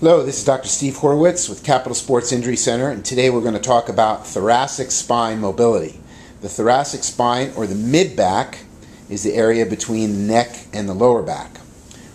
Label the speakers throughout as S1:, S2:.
S1: Hello, this is Dr. Steve Horwitz with Capital Sports Injury Center, and today we're going to talk about thoracic spine mobility. The thoracic spine, or the mid-back, is the area between the neck and the lower back.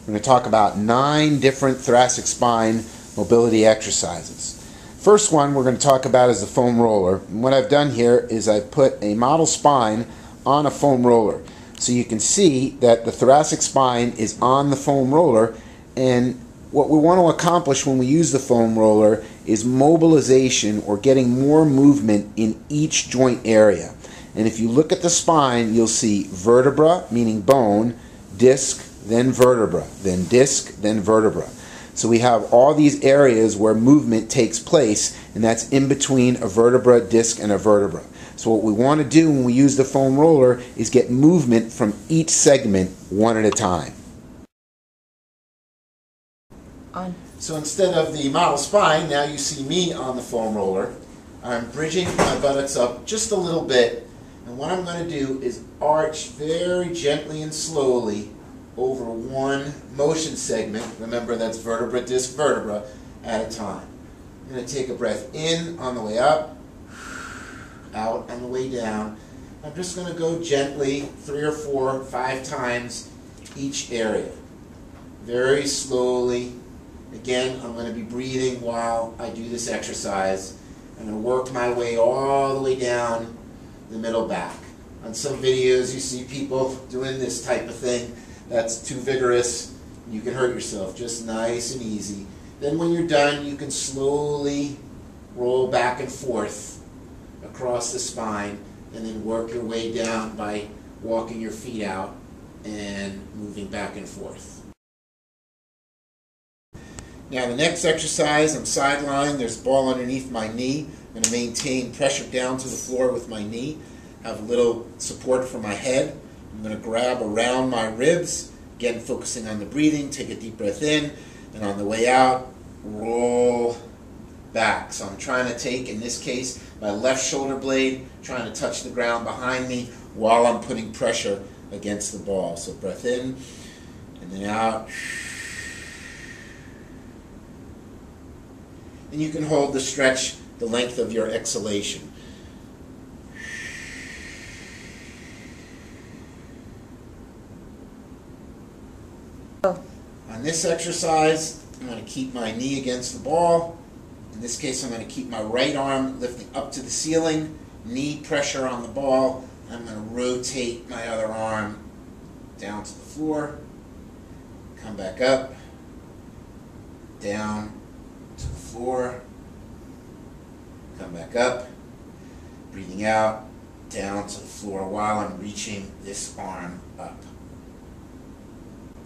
S1: We're going to talk about 9 different thoracic spine mobility exercises. First one we're going to talk about is the foam roller. And what I've done here is I've put a model spine on a foam roller. So you can see that the thoracic spine is on the foam roller, and what we want to accomplish when we use the foam roller is mobilization, or getting more movement in each joint area. And if you look at the spine, you'll see vertebra, meaning bone, disc, then vertebra, then disc, then vertebra. So we have all these areas where movement takes place, and that's in between a vertebra, disc, and a vertebra. So what we want to do when we use the foam roller is get movement from each segment one at a time. So instead of the model spine, now you see me on the foam roller. I'm bridging my buttocks up just a little bit, and what I'm going to do is arch very gently and slowly over one motion segment. Remember, that's vertebra, disc, vertebra at a time. I'm going to take a breath in on the way up, out on the way down. I'm just going to go gently 3 or 4 or 5 times each area. Very slowly. Again, I'm going to be breathing while I do this exercise. I'm going to work my way all the way down the middle back. On some videos you see people doing this type of thing. That's too vigorous. You can hurt yourself. Just nice and easy. Then when you're done, you can slowly roll back and forth across the spine, and then work your way down by walking your feet out and moving back and forth. Now the next exercise, I'm side lying, there's a ball underneath my knee. I'm going to maintain pressure down to the floor with my knee, have a little support for my head. I'm going to grab around my ribs, again focusing on the breathing, take a deep breath in, and on the way out, roll back. So I'm trying to take, in this case, my left shoulder blade, trying to touch the ground behind me while I'm putting pressure against the ball. So breath in, and then out. And you can hold the stretch the length of your exhalation. On this exercise, I'm going to keep my knee against the ball. In this case, I'm going to keep my right arm lifting up to the ceiling, knee pressure on the ball. I'm going to rotate my other arm down to the floor, come back up, down, to the floor, come back up, breathing out, down to the floor while I'm reaching this arm up.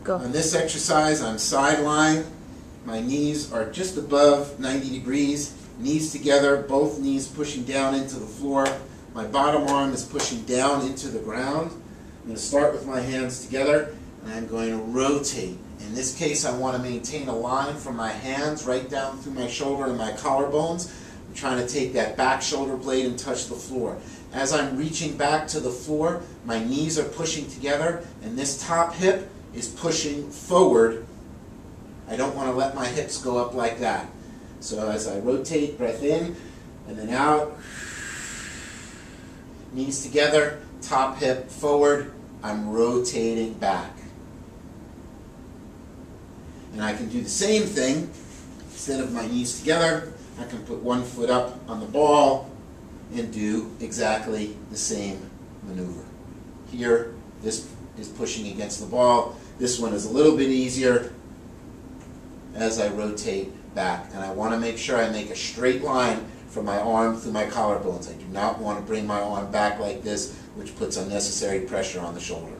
S1: Go. On this exercise, I'm side lying. My knees are just above 90 degrees, knees together, both knees pushing down into the floor. My bottom arm is pushing down into the ground. I'm going to start with my hands together, and I'm going to rotate. In this case, I want to maintain a line from my hands right down through my shoulder and my collarbones. I'm trying to take that back shoulder blade and touch the floor. As I'm reaching back to the floor, my knees are pushing together, and this top hip is pushing forward. I don't want to let my hips go up like that. So as I rotate, breath in, and then out. Knees together, top hip forward. I'm rotating back. And I can do the same thing. Instead of my knees together, I can put one foot up on the ball and do exactly the same maneuver. Here, this is pushing against the ball. This one is a little bit easier as I rotate back. And I want to make sure I make a straight line from my arm through my collarbones. I do not want to bring my arm back like this, which puts unnecessary pressure on the shoulder.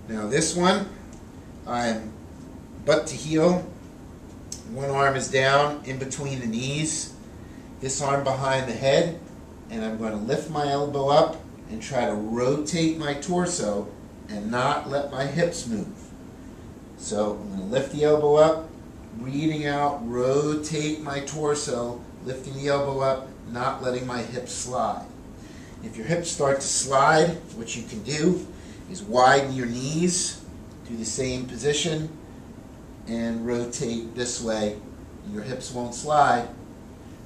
S1: Now this one, I'm butt to heel. One arm is down in between the knees. This arm behind the head. And I'm going to lift my elbow up and try to rotate my torso and not let my hips move. So I'm going to lift the elbow up, breathing out, rotate my torso, lifting the elbow up, not letting my hips slide. If your hips start to slide, what you can do is widen your knees, do the same position, and rotate this way. Your hips won't slide.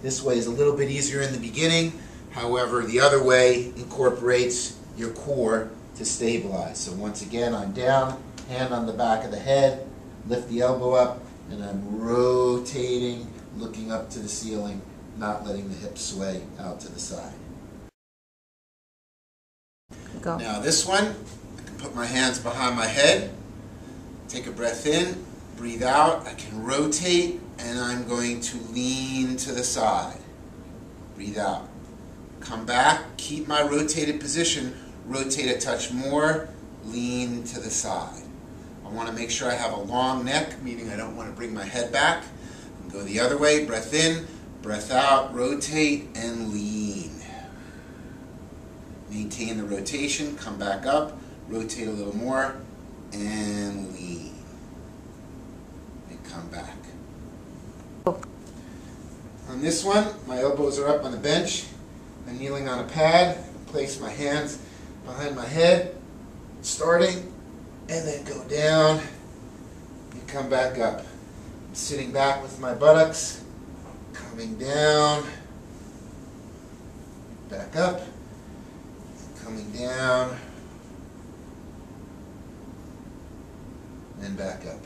S1: This way is a little bit easier in the beginning. However, the other way incorporates your core to stabilize. So once again, I'm down, hand on the back of the head, lift the elbow up, and I'm rotating, looking up to the ceiling, not letting the hips sway out to the side.
S2: Go.
S1: Now this one, I can put my hands behind my head, take a breath in, breathe out, I can rotate, and I'm going to lean to the side. Breathe out. Come back, keep my rotated position, rotate a touch more, lean to the side. I want to make sure I have a long neck, meaning I don't want to bring my head back. And go the other way, breath in, breath out, rotate and lean. Maintain the rotation, come back up, rotate a little more, and lean. And come back. On this one, my elbows are up on the bench. I'm kneeling on a pad. I place my hands behind my head, starting, and then go down and come back up. I'm sitting back with my buttocks, coming down, back up, coming down, and back up.